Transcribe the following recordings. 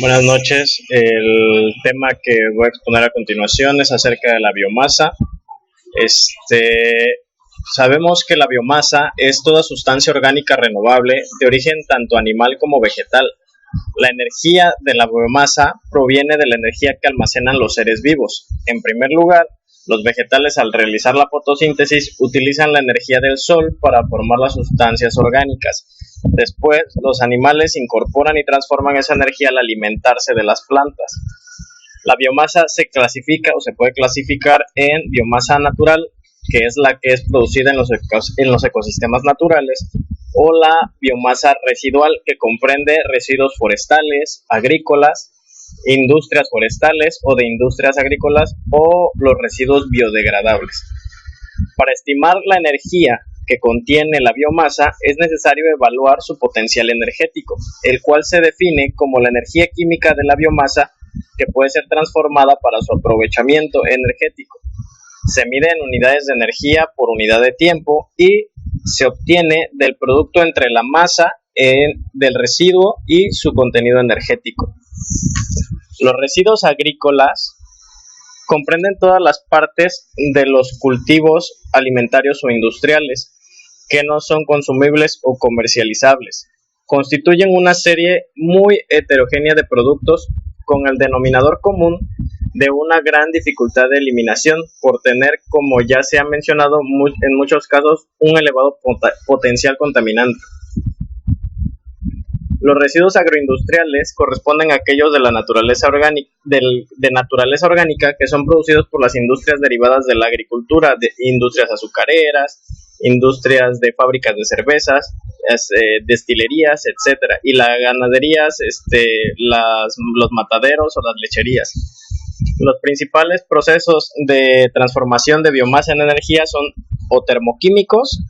Buenas noches. El tema que voy a exponer a continuación es acerca de la biomasa. Sabemos que la biomasa es toda sustancia orgánica renovable de origen tanto animal como vegetal. La energía de la biomasa proviene de la energía que almacenan los seres vivos. En primer lugar, los vegetales, al realizar la fotosíntesis, utilizan la energía del sol para formar las sustancias orgánicas. Después, los animales incorporan y transforman esa energía al alimentarse de las plantas. La biomasa se clasifica o se puede clasificar en biomasa natural, que es la que es producida en los ecosistemas naturales, o la biomasa residual, que comprende residuos forestales, agrícolas, industrias forestales o de industrias agrícolas, o los residuos biodegradables. Para estimar la energía que contiene la biomasa, es necesario evaluar su potencial energético, el cual se define como la energía química de la biomasa que puede ser transformada para su aprovechamiento energético. Se mide en unidades de energía por unidad de tiempo y se obtiene del producto entre la masa del residuo y su contenido energético. Los residuos agrícolas comprenden todas las partes de los cultivos alimentarios o industriales que no son consumibles o comercializables. Constituyen una serie muy heterogénea de productos con el denominador común de una gran dificultad de eliminación por tener, como ya se ha mencionado en muchos casos, un elevado potencial contaminante. Los residuos agroindustriales corresponden a aquellos de naturaleza orgánica que son producidos por las industrias derivadas de la agricultura, de industrias azucareras, industrias de fábricas de cervezas, destilerías, etcétera, y la ganadería, los mataderos o las lecherías. Los principales procesos de transformación de biomasa en energía son o termoquímicos,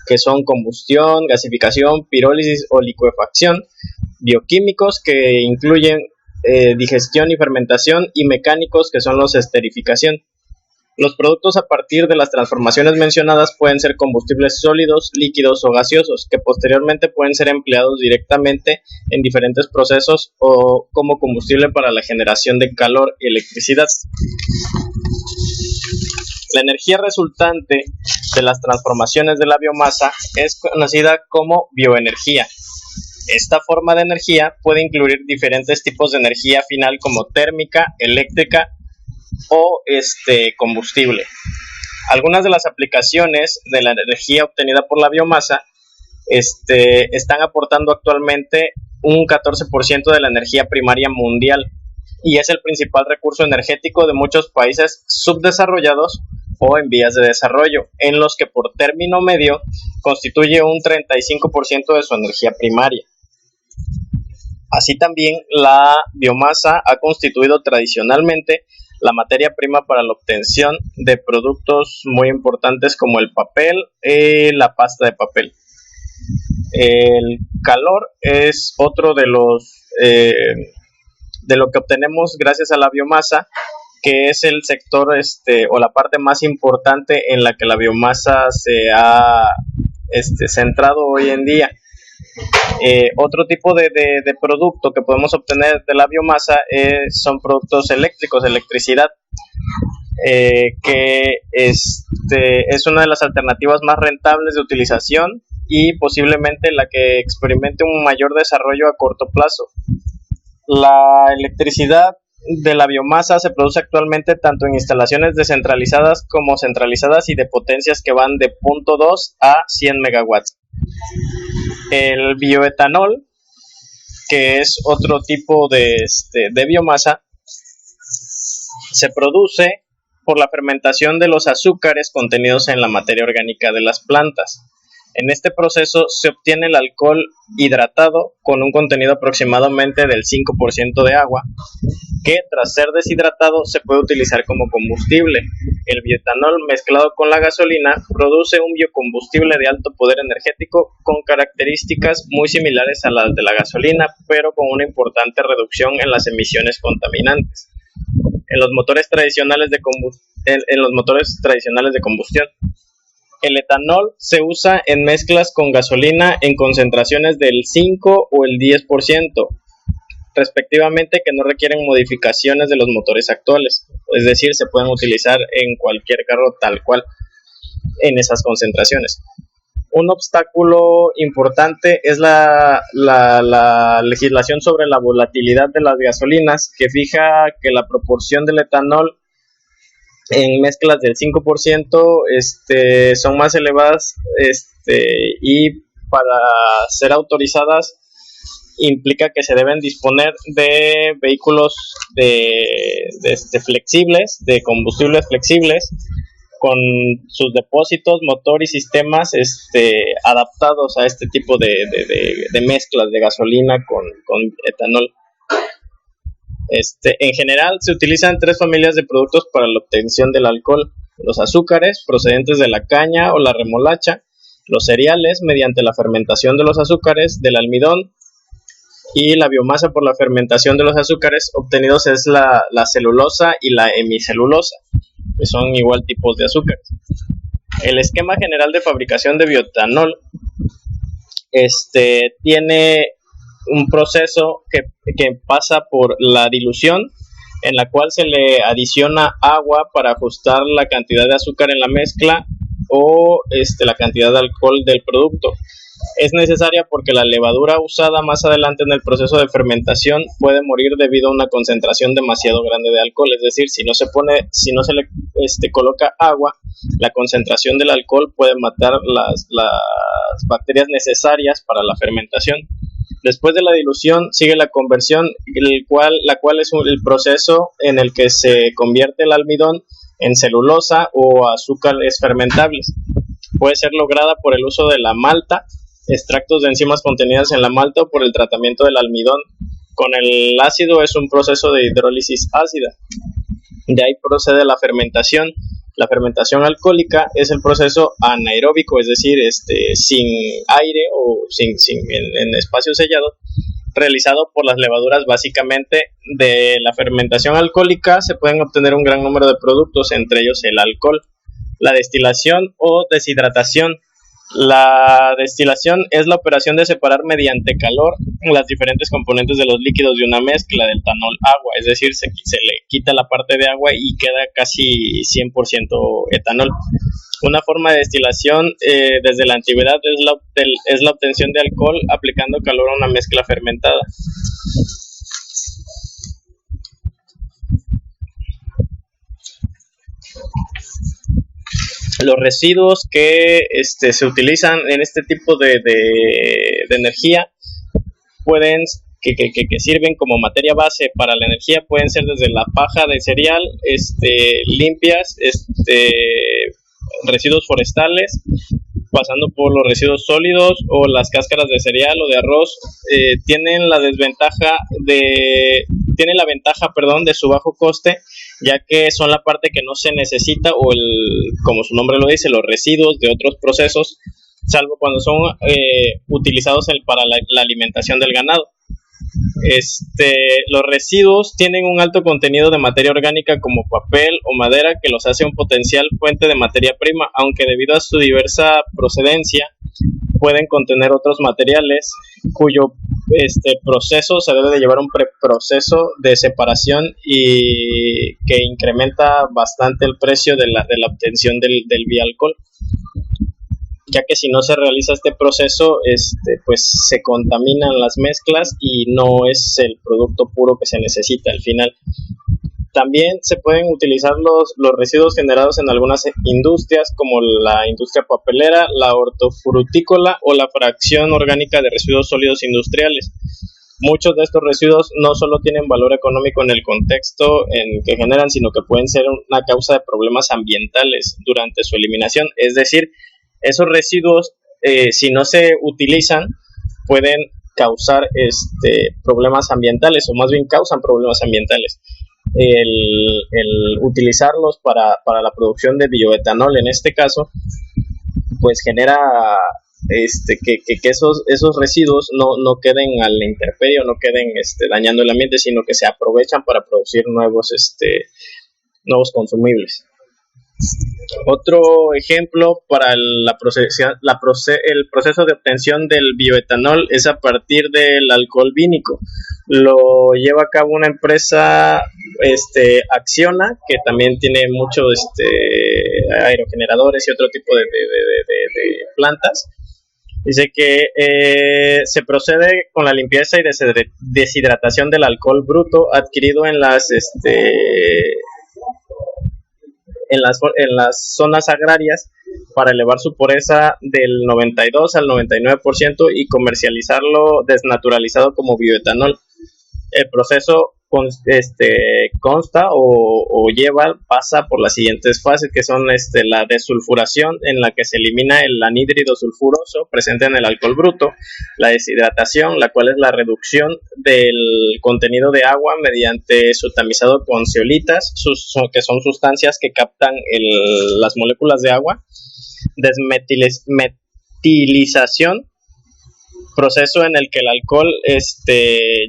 que son combustión, gasificación, pirólisis o licuefacción; bioquímicos, que incluyen digestión y fermentación; y mecánicos, que son los esterificación. Los productos a partir de las transformaciones mencionadas pueden ser combustibles sólidos, líquidos o gaseosos, que posteriormente pueden ser empleados directamente en diferentes procesos o como combustible para la generación de calor y electricidad. La energía resultante de las transformaciones de la biomasa es conocida como bioenergía. Esta forma de energía puede incluir diferentes tipos de energía final como térmica, eléctrica o combustible. Algunas de las aplicaciones de la energía obtenida por la biomasa están aportando actualmente un 14% de la energía primaria mundial y es el principal recurso energético de muchos países subdesarrollados o en vías de desarrollo, en los que por término medio constituye un 35% de su energía primaria. Así también, la biomasa ha constituido tradicionalmente la materia prima para la obtención de productos muy importantes como el papel y la pasta de papel. El calor es otro de lo que obtenemos gracias a la biomasa, que es el sector o la parte más importante en la que la biomasa se ha centrado hoy en día. Otro tipo de producto que podemos obtener de la biomasa son productos eléctricos, electricidad, que es una de las alternativas más rentables de utilización y posiblemente la que experimente un mayor desarrollo a corto plazo. La electricidad de la biomasa se produce actualmente tanto en instalaciones descentralizadas como centralizadas y de potencias que van de 0.2 a 100 megawatts. El bioetanol, que es otro tipo de biomasa, se produce por la fermentación de los azúcares contenidos en la materia orgánica de las plantas. En este proceso se obtiene el alcohol hidratado con un contenido aproximadamente del 5% de agua, que tras ser deshidratado se puede utilizar como combustible. El bioetanol mezclado con la gasolina produce un biocombustible de alto poder energético con características muy similares a las de la gasolina, pero con una importante reducción en las emisiones contaminantes en los motores tradicionales de combustión. El etanol se usa en mezclas con gasolina en concentraciones del 5 o el 10%, respectivamente, que no requieren modificaciones de los motores actuales. Es decir, se pueden utilizar en cualquier carro tal cual en esas concentraciones. Un obstáculo importante es la legislación sobre la volatilidad de las gasolinas, que fija que la proporción del etanol en mezclas del 5% son más elevadas, y para ser autorizadas implica que se deben disponer de vehículos flexibles, de combustibles flexibles, con sus depósitos, motor y sistemas adaptados a este tipo de mezclas de gasolina con etanol. En general se utilizan 3 familias de productos para la obtención del alcohol: los azúcares procedentes de la caña o la remolacha, los cereales mediante la fermentación de los azúcares, del almidón, y la biomasa por la fermentación de los azúcares obtenidos es la celulosa y la hemicelulosa, que son igual tipos de azúcares. El esquema general de fabricación de bioetanol tiene un proceso que pasa por la dilución, en la cual se le adiciona agua para ajustar la cantidad de azúcar en la mezcla o la cantidad de alcohol del producto. Es necesaria porque la levadura usada más adelante en el proceso de fermentación puede morir debido a una concentración demasiado grande de alcohol. Es decir, si no se le coloca agua, la concentración del alcohol puede matar las bacterias necesarias para la fermentación. Después de la dilución sigue la conversión, la cual es el proceso en el que se convierte el almidón en celulosa o azúcares fermentables. Puede ser lograda por el uso de la malta, extractos de enzimas contenidas en la malta, o por el tratamiento del almidón con el ácido. Es un proceso de hidrólisis ácida. De ahí procede la fermentación. La fermentación alcohólica es el proceso anaeróbico, es decir, sin aire o en espacio sellado, realizado por las levaduras. Básicamente, de la fermentación alcohólica se pueden obtener un gran número de productos, entre ellos el alcohol. La destilación o deshidratación. La destilación es la operación de separar mediante calor las diferentes componentes de los líquidos de una mezcla del etanol agua, es decir, se le quita la parte de agua y queda casi 100% etanol. Una forma de destilación desde la antigüedad es la obtención de alcohol aplicando calor a una mezcla fermentada. Los residuos que se utilizan en este tipo de energía que sirven como materia base para la energía pueden ser desde la paja de cereal, limpias, residuos forestales, pasando por los residuos sólidos o las cáscaras de cereal o de arroz. Tienen la ventaja de su bajo coste, ya que son la parte que no se necesita, o como su nombre lo dice, los residuos de otros procesos, salvo cuando son utilizados para la alimentación del ganado. Los residuos tienen un alto contenido de materia orgánica como papel o madera, que los hace un potencial fuente de materia prima, aunque debido a su diversa procedencia pueden contener otros materiales cuyo proceso se debe de llevar un preproceso de separación, y que incrementa bastante el precio de la obtención del bialcohol, ya que si no se realiza este proceso, pues se contaminan las mezclas y no es el producto puro que se necesita al final. También se pueden utilizar los residuos generados en algunas industrias, como la industria papelera, la hortofrutícola o la fracción orgánica de residuos sólidos industriales. Muchos de estos residuos no solo tienen valor económico en el contexto en que generan, sino que pueden ser una causa de problemas ambientales durante su eliminación. Es decir, esos residuos, si no se utilizan, pueden causar problemas ambientales, o más bien causan problemas ambientales. El utilizarlos para la producción de bioetanol, en este caso, pues genera que esos residuos no queden a la intemperie, no queden dañando el ambiente, sino que se aprovechan para producir nuevos consumibles. Otro ejemplo para el proceso de obtención del bioetanol es a partir del alcohol vínico. Lo lleva a cabo una empresa, Acciona, que también tiene muchos aerogeneradores y otro tipo de plantas. Dice que se procede con la limpieza y deshidratación del alcohol bruto adquirido en las zonas agrarias para elevar su pureza del 92 al 99% y comercializarlo desnaturalizado como bioetanol. El proceso pasa por las siguientes fases, que son la desulfuración, en la que se elimina el anhídrido sulfuroso presente en el alcohol bruto; la deshidratación, la cual es la reducción del contenido de agua mediante su tamizado con zeolitas, que son sustancias que captan las moléculas de agua; desmetilización, proceso en el que el alcohol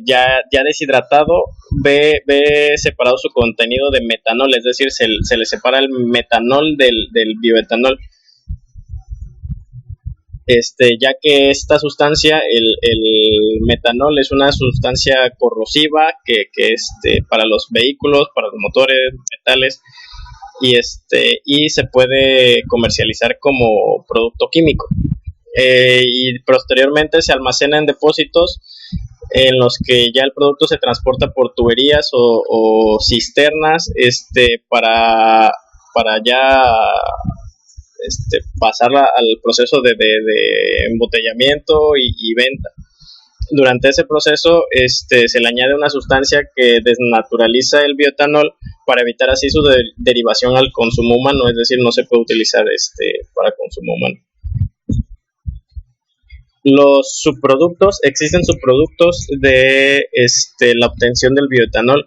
ya deshidratado ve separado su contenido de metanol, es decir, se le separa el metanol del bioetanol, ya que esta sustancia, el metanol, es una sustancia corrosiva que para los vehículos, para los motores, metales, y se puede comercializar como producto químico. Y posteriormente se almacena en depósitos en los que ya el producto se transporta por tuberías o cisternas, para ya pasarla al proceso de embotellamiento y venta. Durante ese proceso se le añade una sustancia que desnaturaliza el bioetanol para evitar así su derivación al consumo humano, es decir, no se puede utilizar para consumo humano. Existen subproductos de la obtención del bioetanol.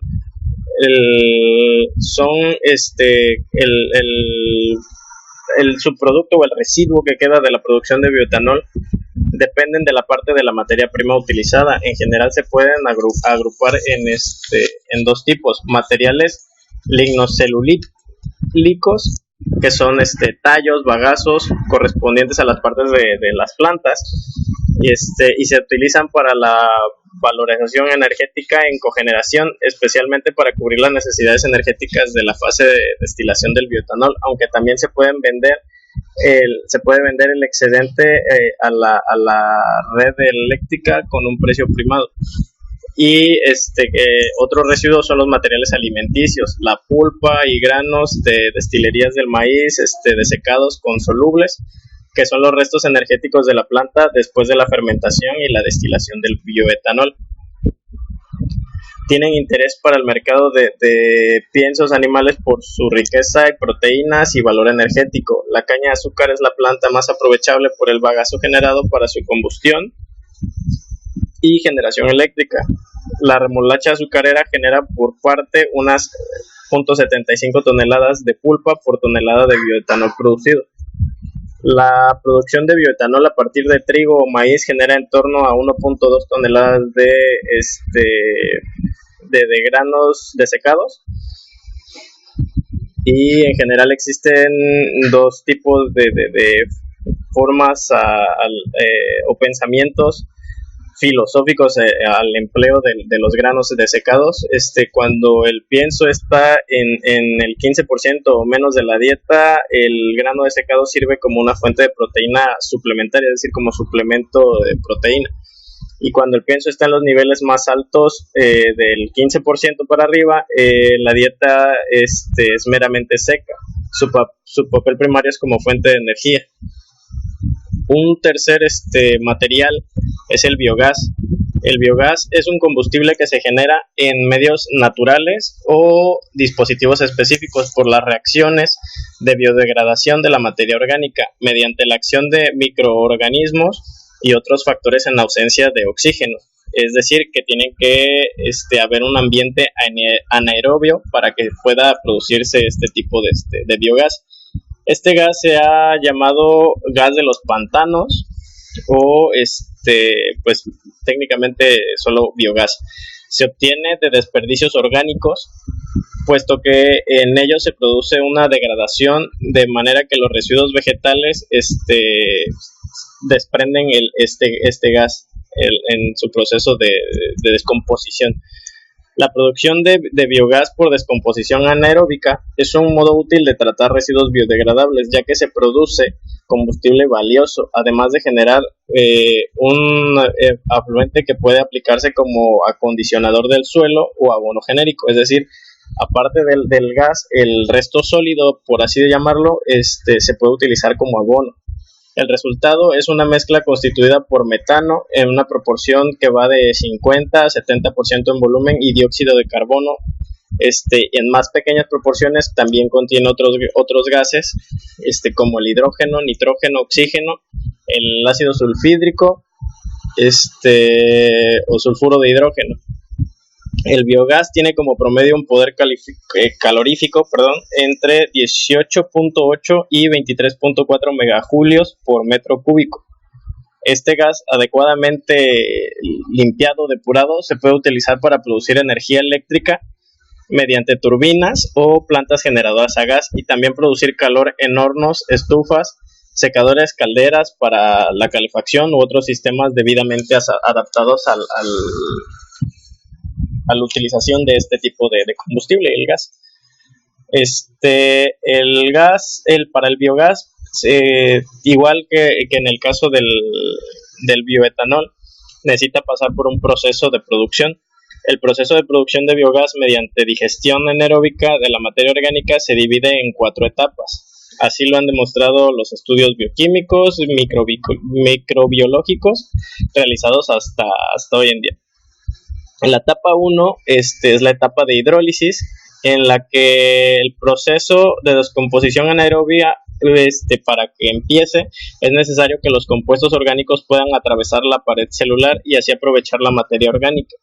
El subproducto o el residuo que queda de la producción de bioetanol dependen de la parte de la materia prima utilizada. En general se pueden agrupar en dos tipos: materiales lignocelulíticos, que son tallos, bagazos correspondientes a las partes de las plantas, y se utilizan para la valorización energética en cogeneración, especialmente para cubrir las necesidades energéticas de la fase de destilación del bioetanol, aunque también se puede vender el excedente a la red eléctrica con un precio primado. Y otros residuos son los materiales alimenticios, la pulpa y granos de destilerías del maíz desecados con solubles, que son los restos energéticos de la planta después de la fermentación y la destilación del bioetanol. Tienen interés para el mercado de piensos animales por su riqueza en proteínas y valor energético. La caña de azúcar es la planta más aprovechable por el bagazo generado para su combustión y generación eléctrica. La remolacha azucarera genera por parte unas 0.75 toneladas de pulpa por tonelada de bioetanol producido. La producción de bioetanol a partir de trigo o maíz genera en torno a 1.2 toneladas de granos desecados. Y en general existen dos tipos de formas o pensamientos filosóficos al empleo de los granos desecados. Cuando el pienso está en el 15% o menos de la dieta, el grano desecado sirve como una fuente de proteína suplementaria, es decir, como suplemento de proteína. Y cuando el pienso está en los niveles más altos, del 15% para arriba, la dieta es meramente seca. Su papel primario es como fuente de energía. Un tercer material es el biogás. El biogás es un combustible que se genera en medios naturales o dispositivos específicos por las reacciones de biodegradación de la materia orgánica mediante la acción de microorganismos y otros factores en ausencia de oxígeno. Es decir, que tiene que haber un ambiente anaerobio para que pueda producirse este tipo de biogás. Este gas se ha llamado gas de los pantanos o pues técnicamente solo biogás. Se obtiene de desperdicios orgánicos puesto que en ellos se produce una degradación de manera que los residuos vegetales desprenden este gas en su proceso de descomposición. La producción de biogás por descomposición anaeróbica es un modo útil de tratar residuos biodegradables, ya que se produce combustible valioso, además de generar un afluente que puede aplicarse como acondicionador del suelo o abono genérico. Es decir, aparte del gas, el resto sólido, por así llamarlo, se puede utilizar como abono. El resultado es una mezcla constituida por metano en una proporción que va de 50 a 70% en volumen y dióxido de carbono. En más pequeñas proporciones también contiene otros gases, como el hidrógeno, nitrógeno, oxígeno, el ácido sulfídrico, o sulfuro de hidrógeno. El biogás tiene como promedio un poder calorífico entre 18.8 y 23.4 megajulios por metro cúbico. Este gas, adecuadamente limpiado, depurado, se puede utilizar para producir energía eléctrica mediante turbinas o plantas generadoras a gas, y también producir calor en hornos, estufas, secadores, calderas para la calefacción u otros sistemas debidamente adaptados a la utilización de este tipo de combustible, el gas. Para el biogás, igual que en el caso del bioetanol, necesita pasar por un proceso de producción. El proceso de producción de biogás mediante digestión anaeróbica de la materia orgánica se divide en 4 etapas. Así lo han demostrado los estudios bioquímicos, microbiológicos realizados hasta hoy en día. La etapa 1 es la etapa de hidrólisis, en la que el proceso de descomposición anaerobia, para que empiece, es necesario que los compuestos orgánicos puedan atravesar la pared celular y así aprovechar la materia orgánica.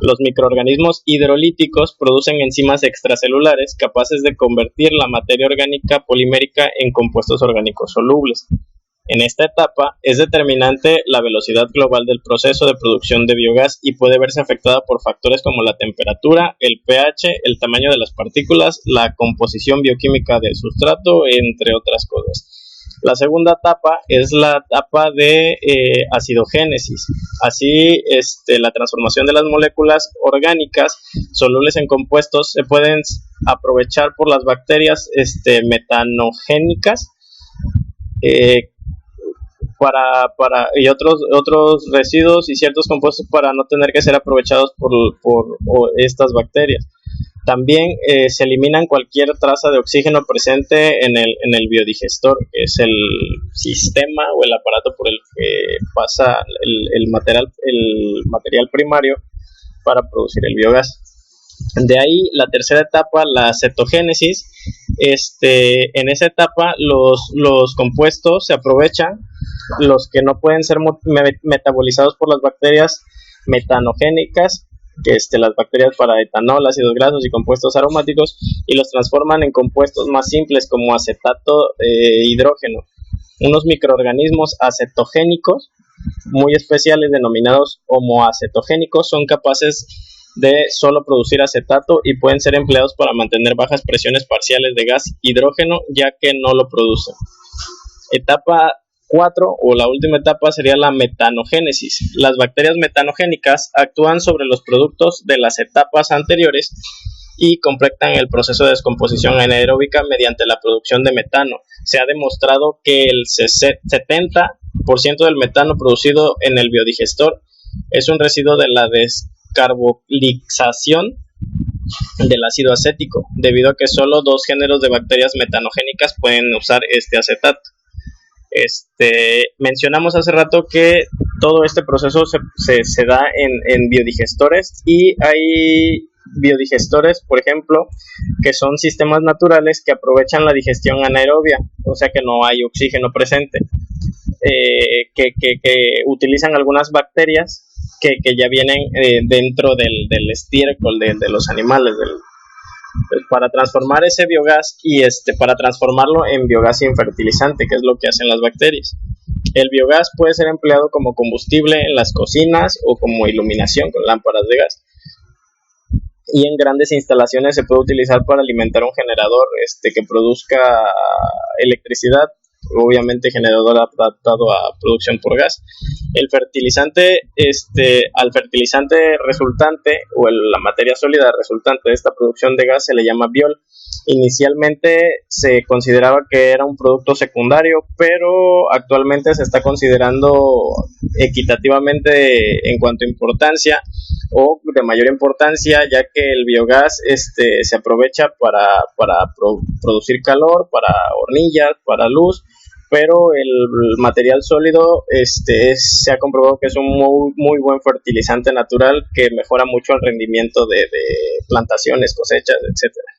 Los microorganismos hidrolíticos producen enzimas extracelulares capaces de convertir la materia orgánica polimérica en compuestos orgánicos solubles. En esta etapa es determinante la velocidad global del proceso de producción de biogás y puede verse afectada por factores como la temperatura, el pH, el tamaño de las partículas, la composición bioquímica del sustrato, entre otras cosas. La segunda etapa es la etapa de acidogénesis. Así, la transformación de las moléculas orgánicas solubles en compuestos se pueden aprovechar por las bacterias metanogénicas y otros residuos y ciertos compuestos para no tener que ser aprovechados por estas bacterias. También se eliminan cualquier traza de oxígeno presente en el biodigestor, que es el sistema o el aparato por el que pasa el material primario para producir el biogás. De ahí la tercera etapa, la cetogénesis. En esa etapa los compuestos se aprovechan, los que no pueden ser metabolizados por las bacterias metanogénicas, que las bacterias para etanol, ácidos grasos y compuestos aromáticos, y los transforman en compuestos más simples como acetato hidrógeno. Unos microorganismos acetogénicos muy especiales denominados homoacetogénicos son capaces de solo producir acetato y pueden ser empleados para mantener bajas presiones parciales de gas hidrógeno, ya que no lo producen. Etapa 4, o la última etapa, sería la metanogénesis. Las bacterias metanogénicas actúan sobre los productos de las etapas anteriores y completan el proceso de descomposición anaeróbica mediante la producción de metano. Se ha demostrado que el 70% del metano producido en el biodigestor es un residuo de la descarbolización del ácido acético, debido a que solo 2 géneros de bacterias metanogénicas pueden usar este acetato. Mencionamos hace rato que todo este proceso se da en biodigestores, y hay biodigestores, por ejemplo, que son sistemas naturales que aprovechan la digestión anaerobia, o sea que no hay oxígeno presente, que utilizan algunas bacterias que ya vienen dentro del estiércol de los animales, para transformar ese biogás y para transformarlo en biogás sin fertilizante, que es lo que hacen las bacterias. El biogás puede ser empleado como combustible en las cocinas o como iluminación con lámparas de gas. y en grandes instalaciones se puede utilizar para alimentar un generador que produzca electricidad, obviamente generador adaptado a producción por gas. El fertilizante, al fertilizante resultante o la materia sólida resultante de esta producción de gas se le llama biol. Inicialmente se consideraba que era un producto secundario, pero actualmente se está considerando equitativamente en cuanto a importancia o de mayor importancia, ya que el biogás se aprovecha para producir calor, para hornillas, para luz, pero el material sólido se ha comprobado que es un muy buen fertilizante natural que mejora mucho el rendimiento de plantaciones, cosechas, etcétera.